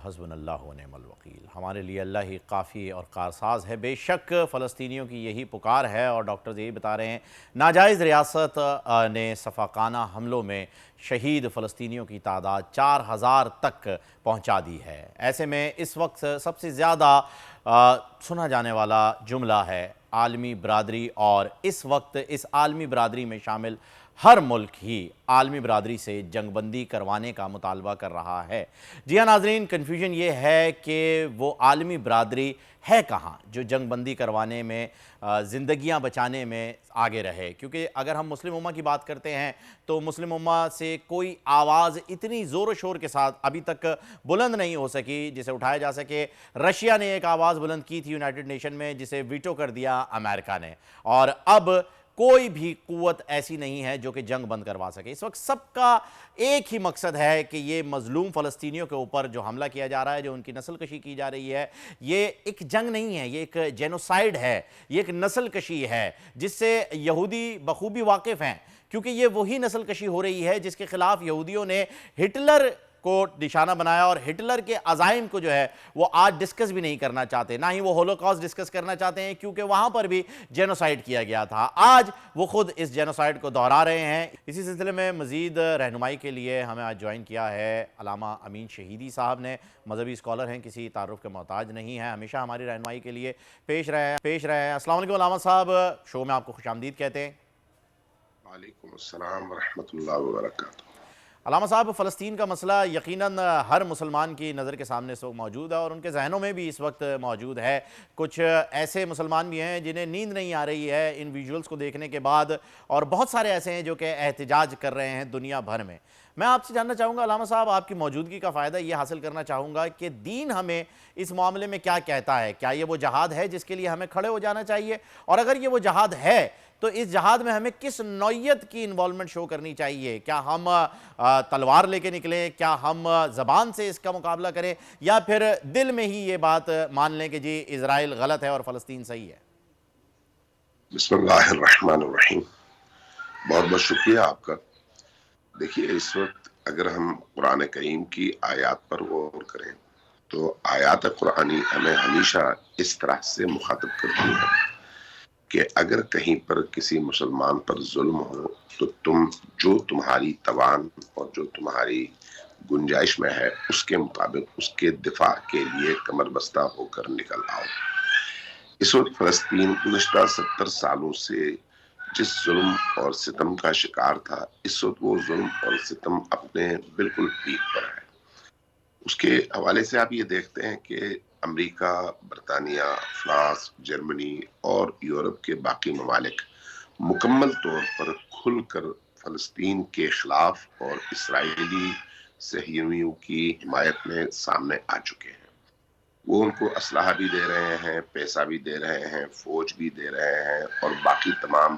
حسبنا اللہ و نعم الوکیل۔ ہمارے لیے اللہ ہی کافی اور کارساز ہے۔ بے شک فلسطینیوں کی یہی پکار ہے، اور ڈاکٹرز یہی بتا رہے ہیں ناجائز ریاست نے صفاقانہ حملوں میں شہید فلسطینیوں کی تعداد 4000 تک پہنچا دی ہے۔ ایسے میں اس وقت سب سے زیادہ سنا جانے والا جملہ ہے عالمی برادری، اور اس وقت اس عالمی برادری میں شامل ہر ملک ہی عالمی برادری سے جنگ بندی کروانے کا مطالبہ کر رہا ہے۔ جی ہاں ناظرین، کنفیوژن یہ ہے کہ وہ عالمی برادری ہے کہاں جو جنگ بندی کروانے میں، زندگیاں بچانے میں آگے رہے، کیونکہ اگر ہم مسلم امہ کی بات کرتے ہیں تو مسلم امہ سے کوئی آواز اتنی زور و شور کے ساتھ ابھی تک بلند نہیں ہو سکی جسے اٹھایا جا سکے۔ رشیا نے ایک آواز بلند کی تھی یونائٹڈ نیشن میں، جسے ویٹو کر دیا امریکہ نے، اور اب کوئی بھی قوت ایسی نہیں ہے جو کہ جنگ بند کروا سکے۔ اس وقت سب کا ایک ہی مقصد ہے کہ یہ مظلوم فلسطینیوں کے اوپر جو حملہ کیا جا رہا ہے، جو ان کی نسل کشی کی جا رہی ہے، یہ ایک جنگ نہیں ہے، یہ ایک جینوسائیڈ ہے، یہ ایک نسل کشی ہے جس سے یہودی بخوبی واقف ہیں، کیونکہ یہ وہی نسل کشی ہو رہی ہے جس کے خلاف یہودیوں نے ہٹلر کو نشانہ بنایا، اور ہٹلر کے عزائم کو جو ہے وہ آج ڈسکس بھی نہیں کرنا چاہتے، نہ ہی وہ ہولوکاسٹ ڈسکس کرنا چاہتے ہیں، کیونکہ وہاں پر بھی جینوسائیڈ کیا گیا تھا۔ آج وہ خود اس جینوسائیڈ کو دہرا رہے ہیں۔ اسی سلسلے میں مزید رہنمائی کے لیے ہمیں آج جوائن کیا ہے علامہ امین شہیدی صاحب نے۔ مذہبی اسکالر ہیں، کسی تعارف کے محتاج نہیں ہیں، ہمیشہ ہماری رہنمائی کے لیے پیش رہے ہیں۔ السلام علیکم علامہ صاحب، شو میں آپ کو خوش آمدید کہتے ہیں۔ وعلیکم السلام ورحمۃ اللہ وبرکاتہ۔ علامہ صاحب، فلسطین کا مسئلہ یقیناً ہر مسلمان کی نظر کے سامنے اس وقت موجود ہے، اور ان کے ذہنوں میں بھی اس وقت موجود ہے۔ کچھ ایسے مسلمان بھی ہیں جنہیں نیند نہیں آ رہی ہے ان ویژولز کو دیکھنے کے بعد، اور بہت سارے ایسے ہیں جو کہ احتجاج کر رہے ہیں دنیا بھر میں۔ میں آپ سے جاننا چاہوں گا علامہ صاحب، آپ کی موجودگی کا فائدہ یہ حاصل کرنا چاہوں گا کہ دین ہمیں اس معاملے میں کیا کہتا ہے؟ کیا یہ وہ جہاد ہے جس کے لیے ہمیں کھڑے ہو جانا چاہیے؟ اور اگر یہ وہ جہاد ہے تو اس جہاد میں ہمیں کس نوعیت کی انوالومنٹ شو کرنی چاہیے؟ کیا ہم تلوار لے کے نکلیں؟ کیا ہم زبان سے اس کا مقابلہ کریں؟ یا پھر دل میں ہی یہ بات مان لیں کہ جی اسرائیل غلط ہے اور فلسطین صحیح ہے؟ بسم اللہ الرحمن الرحیم۔ بہت بہت شکریہ آپ کا۔ دیکھیے، اس وقت اگر ہم قرآن کریم کی آیات پر غور کریں تو آیات قرآنی ہمیں ہمیشہ اس طرح سے مخاطب کرتی ہیں کہ اگر کہیں پر کسی مسلمان پر ظلم ہو تو جو تمہاری توان اور جو تمہاری گنجائش میں ہے اس کے مطابق اس کے دفاع کے لیے کمر بستہ ہو کر نکل آؤ۔ اس وقت فلسطین گزشتہ 70 سالوں سے جس ظلم اور ستم کا شکار تھا، اس وقت وہ ظلم اور ستم اپنے بالکل پیک پر ہے۔ اس کے حوالے سے آپ یہ دیکھتے ہیں کہ امریکہ، برطانیہ، فرانس، جرمنی اور یورپ کے باقی ممالک مکمل طور پر کھل کر فلسطین کے خلاف اور اسرائیلی صہیونیوں کی حمایت میں سامنے آ چکے ہیں۔ وہ ان کو اسلحہ بھی دے رہے ہیں، پیسہ بھی دے رہے ہیں، فوج بھی دے رہے ہیں، اور باقی تمام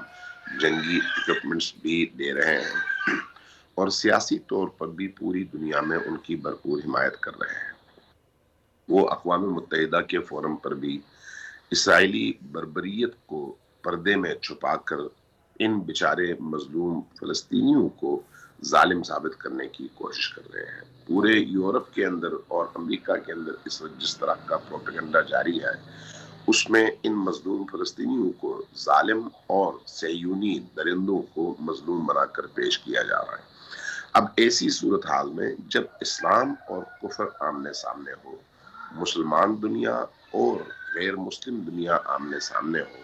جنگی اکوپمنٹس بھی دے رہے ہیں، اور سیاسی طور پر بھی پوری دنیا میں ان کی بھرپور حمایت کر رہے ہیں۔ وہ اقوام متحدہ کے فورم پر بھی اسرائیلی بربریت کو پردے میں چھپا کر ان بیچارے مظلوم فلسطینیوں کو ظالم ثابت کرنے کی کوشش کر رہے ہیں۔ پورے یورپ کے اندر اور امریکہ کے اندر اس وقت جس طرح کا پروپیگنڈا جاری ہے، اس میں ان مظلوم فلسطینیوں کو ظالم اور صہیونی درندوں کو مظلوم بنا کر پیش کیا جا رہا ہے۔ اب ایسی صورتحال میں جب اسلام اور کفر آمنے سامنے ہو، مسلمان دنیا اور غیر مسلم دنیا آمنے سامنے ہو،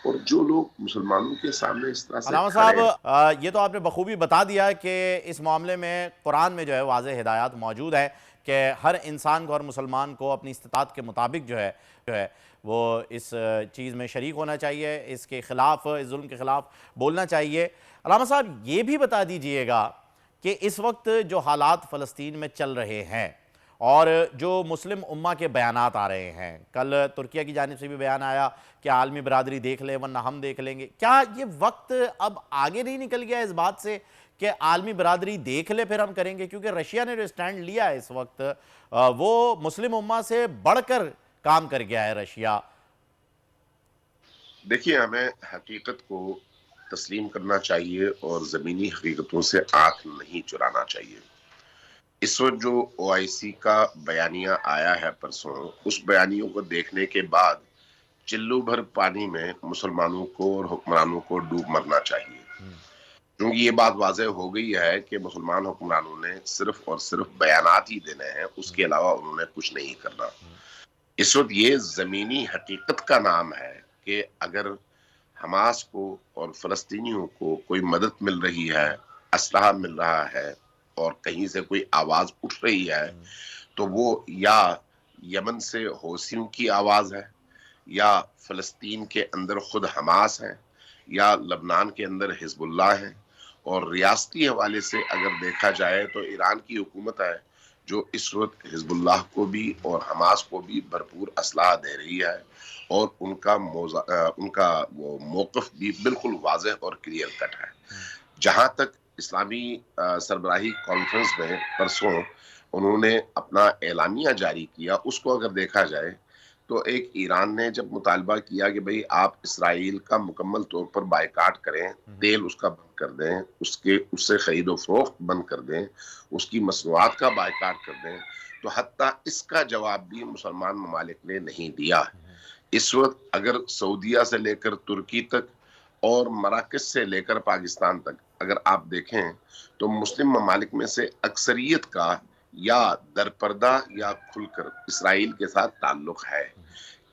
اور جو لوگ مسلمانوں کے سامنے اس طرح سے علامہ کھڑے صاحب، ہیں۔ یہ تو آپ نے بخوبی بتا دیا کہ اس معاملے میں قرآن میں جو ہے واضح ہدایات موجود ہے کہ ہر انسان کو، ہر مسلمان کو اپنی استطاعت کے مطابق جو ہے وہ اس چیز میں شریک ہونا چاہیے، اس کے خلاف، اس ظلم کے خلاف بولنا چاہیے۔ علامہ صاحب، یہ بھی بتا دیجئے گا کہ اس وقت جو حالات فلسطین میں چل رہے ہیں اور جو مسلم امہ کے بیانات آ رہے ہیں، کل ترکیہ کی جانب سے بھی بیان آیا کہ عالمی برادری دیکھ لیں ورنہ ہم دیکھ لیں گے، کیا یہ وقت اب آگے نہیں نکل گیا اس بات سے کہ عالمی برادری دیکھ لے پھر ہم کریں گے؟ کیونکہ رشیا نے جو سٹینڈ لیا ہے اس وقت، وہ مسلم امہ سے بڑھ کر کام کر گیا ہے رشیا۔ دیکھیے، ہمیں حقیقت کو تسلیم کرنا چاہیے اور زمینی حقیقتوں سے آنکھ نہیں چرانا چاہیے۔ اس وقت جو OIC کا بیانیہ آیا ہے پرسوں، اس بیانیوں کو دیکھنے کے بعد چلو بھر پانی میں مسلمانوں کو اور حکمرانوں کو ڈوب مرنا چاہیے، کیونکہ یہ بات واضح ہو گئی ہے کہ مسلمان حکمرانوں نے صرف اور صرف بیانات ہی دینے ہیں، اس کے علاوہ انہوں نے کچھ نہیں کرنا۔ اس وقت یہ زمینی حقیقت کا نام ہے کہ اگر حماس کو اور فلسطینیوں کو کوئی مدد مل رہی ہے، اسلحہ مل رہا ہے اور کہیں سے کوئی آواز اٹھ رہی ہے، تو وہ یا یمن سے حوثیوں کی آواز ہے، یا فلسطین کے اندر خود حماس ہے، یا لبنان کے اندر حزب اللہ ہے، اور ریاستی حوالے سے اگر دیکھا جائے تو ایران کی حکومت ہے جو اس وقت حزب اللہ کو بھی اور حماس کو بھی بھرپور اسلحہ دے رہی ہے، اور ان کا وہ موقف بھی بالکل واضح اور کلیئر کٹ ہے۔ جہاں تک اسلامی سربراہی کانفرنس میں پرسوں انہوں نے اپنا اعلامیہ جاری کیا، اس کو اگر دیکھا جائے تو ایک ایران نے جب مطالبہ کیا کہ بھئی آپ اسرائیل کا مکمل طور پر بائیکاٹ کریں، تیل اس کا بند کر دیں، اس سے خرید و فروخت بند کر دیں، اس کی مصنوعات کا بائیکاٹ کر دیں، تو حتیٰ اس کا جواب بھی مسلمان ممالک نے نہیں دیا۔ اس وقت اگر سعودیہ سے لے کر ترکی تک اور مراکش سے لے کر پاکستان تک اگر آپ دیکھیں تو مسلم ممالک میں سے اکثریت کا یا درپردہ یا کھل کر اسرائیل کے ساتھ تعلق ہے۔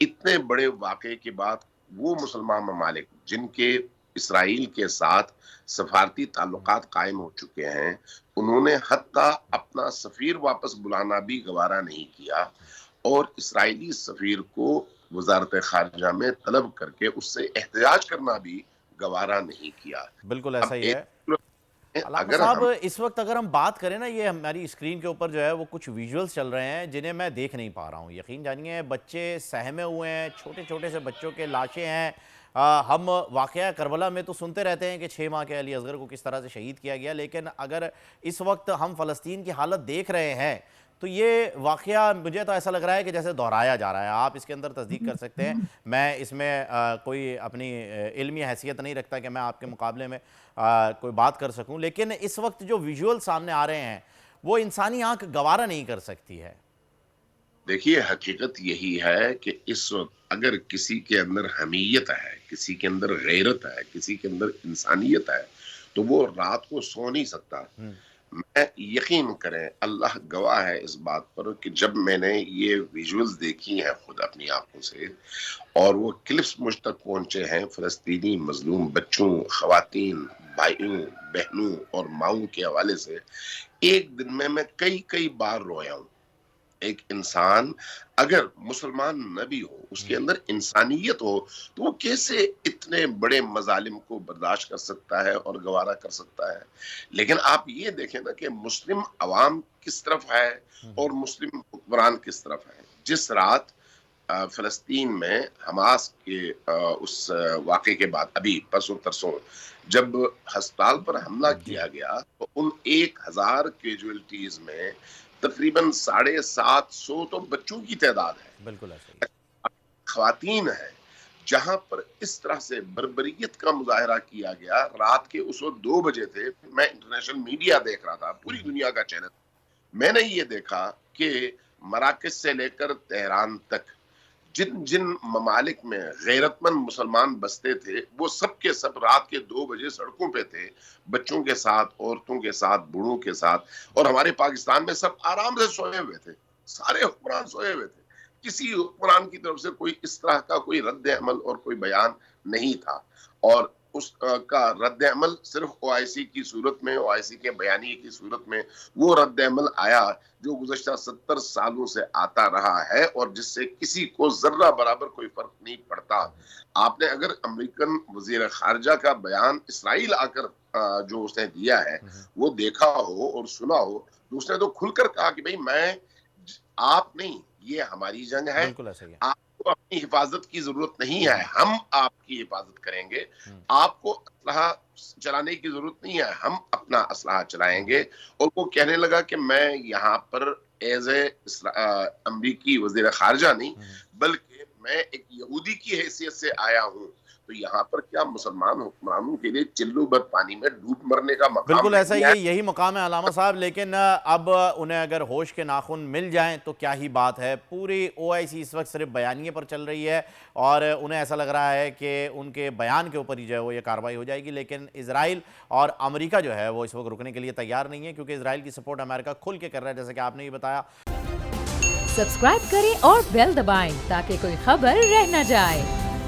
اتنے بڑے واقعے کے بعد وہ مسلمان ممالک جن کے اسرائیل کے ساتھ سفارتی تعلقات قائم ہو چکے ہیں، انہوں نے حتیٰ اپنا سفیر واپس بلانا بھی گوارا نہیں کیا، اور اسرائیلی سفیر کو وزارت خارجہ میں طلب کر کے اس سے احتجاج کرنا بھی گوارا نہیں کیا۔ بالکل اب ایسا ہی ہے۔ علامہ اگر صاحب ہم اس وقت اگر ہم بات کریں نا، یہ ہماری اسکرین کے اوپر جو ہے وہ کچھ ویژولز چل رہے ہیں جنہیں میں دیکھ نہیں پا رہا ہوں، یقین جانیے بچے سہمے ہوئے ہیں، چھوٹے چھوٹے سے بچوں کے لاشیں ہیں۔ ہم واقعہ کربلا میں تو سنتے رہتے ہیں کہ 6 ماہ کے علی اصغر کو کس طرح سے شہید کیا گیا، لیکن اگر اس وقت ہم فلسطین کی حالت دیکھ رہے ہیں تو یہ واقعہ مجھے تو ایسا لگ رہا ہے کہ جیسے دہرایا جا رہا ہے۔ آپ اس کے اندر تصدیق کر سکتے ہیں، میں اس میں کوئی اپنی علمی حیثیت نہیں رکھتا کہ میں آپ کے مقابلے میں کوئی بات کر سکوں، لیکن اس وقت جو ویژول سامنے آ رہے ہیں وہ انسانی آنکھ گوارا نہیں کر سکتی ہے۔ دیکھیے، حقیقت یہی ہے کہ اس وقت اگر کسی کے اندر حمیت ہے، کسی کے اندر غیرت ہے، کسی کے اندر انسانیت ہے، تو وہ رات کو سو نہیں سکتا۔ میں یقین کریں، اللہ گواہ ہے اس بات پر کہ جب میں نے یہ ویژولز دیکھی ہیں خود اپنی آنکھوں سے، اور وہ کلپس مجھ تک پہنچے ہیں فلسطینی مظلوم بچوں، خواتین، بھائیوں، بہنوں اور ماؤں کے حوالے سے، ایک دن میں کئی بار رویا ہوں۔ ایک انسان اگر مسلمان نہ بھی ہو، اس کے اندر انسانیت ہو، تو وہ کیسے اتنے بڑے مظالم کو برداشت کر سکتا ہے اور گوارا کر سکتا ہے؟ لیکن آپ یہ دیکھیں نا کہ مسلم عوام کس طرف ہے اور مسلم حکمران کس طرف ہے۔ جس رات فلسطین میں حماس کے اس واقعے کے بعد ابھی پرسوں ترسوں جب ہسپتال پر حملہ جی کیا گیا تو ان 1000 کیجویلٹیز میں تقریباً 750 تو بچوں کی تعداد ہے، بالکل ایسا ہی ہے۔ خواتین ہیں۔ جہاں پر اس طرح سے بربریت کا مظاہرہ کیا گیا، رات کے اس وقت 2 بجے تھے، میں انٹرنیشنل میڈیا دیکھ رہا تھا، پوری دنیا کا چینل، میں نے یہ دیکھا کہ مراکش سے لے کر تہران تک جن جن ممالک میں غیرت مند مسلمان بستے تھے، وہ سب کے سب رات کے 2 بجے سڑکوں پہ تھے، بچوں کے ساتھ، عورتوں کے ساتھ، بوڑھوں کے ساتھ، اور ہمارے پاکستان میں سب آرام سے سوئے ہوئے تھے، سارے حکمران سوئے ہوئے تھے، کسی حکمران کی طرف سے کوئی اس طرح کا کوئی رد عمل اور کوئی بیان نہیں تھا، اور اس کا رد عمل صرف OIC کی صورت میں، OIC کے بیانیے کی صورت میں وہ رد عمل آیا جو گزشتہ 70 سالوں سے آتا رہا ہے، اور جس سے کسی کو ذرہ برابر کوئی فرق نہیں پڑتا۔ آپ نے اگر امریکن وزیر خارجہ کا بیان اسرائیل آ کر جو اس نے دیا ہے وہ دیکھا ہو اور سنا ہو، تو اس نے تو کھل کر کہا کہ بھئی آپ نہیں، یہ ہماری جنگ ہے، بالکل ایسا ہی ہے۔ آپ کو اپنی حفاظت کی ضرورت نہیں ہے، ہم آپ کی حفاظت کریں گے، آپ کو اسلحہ چلانے کی ضرورت نہیں ہے، ہم اپنا اسلحہ چلائیں گے۔ اور وہ کہنے لگا کہ میں یہاں پر ایز اے امریکی وزیر خارجہ نہیں، بلکہ میں ایک یہودی کی حیثیت سے آیا ہوں، تو یہاں پر کیا مسلمان حکمرانوں کے لیے چلو بھر پانی میں ڈوب مرنے کا مقام بالکل ایسا نہیں ہی ہے؟ ہے، یہی مقام ہے علامہ صاحب، لیکن اب انہیں اگر ہوش کے ناخن مل جائیں تو کیا ہی بات ہے۔ پوری OIC اس وقت صرف بیانیے پر چل رہی ہے اور انہیں ایسا لگ رہا ہے کہ ان کے بیان کے اوپر ہی جو ہے وہ یہ کارروائی ہو جائے گی، لیکن اسرائیل اور امریکہ جو ہے وہ اس وقت رکنے کے لیے تیار نہیں ہے، کیونکہ اسرائیل کی سپورٹ امریکہ کھل کے کر رہا ہے، جیسے کہ آپ نے یہ بتایا۔ سبسکرائب کریں اور بیل دبائیں تاکہ کوئی خبر رہ نہ جائے۔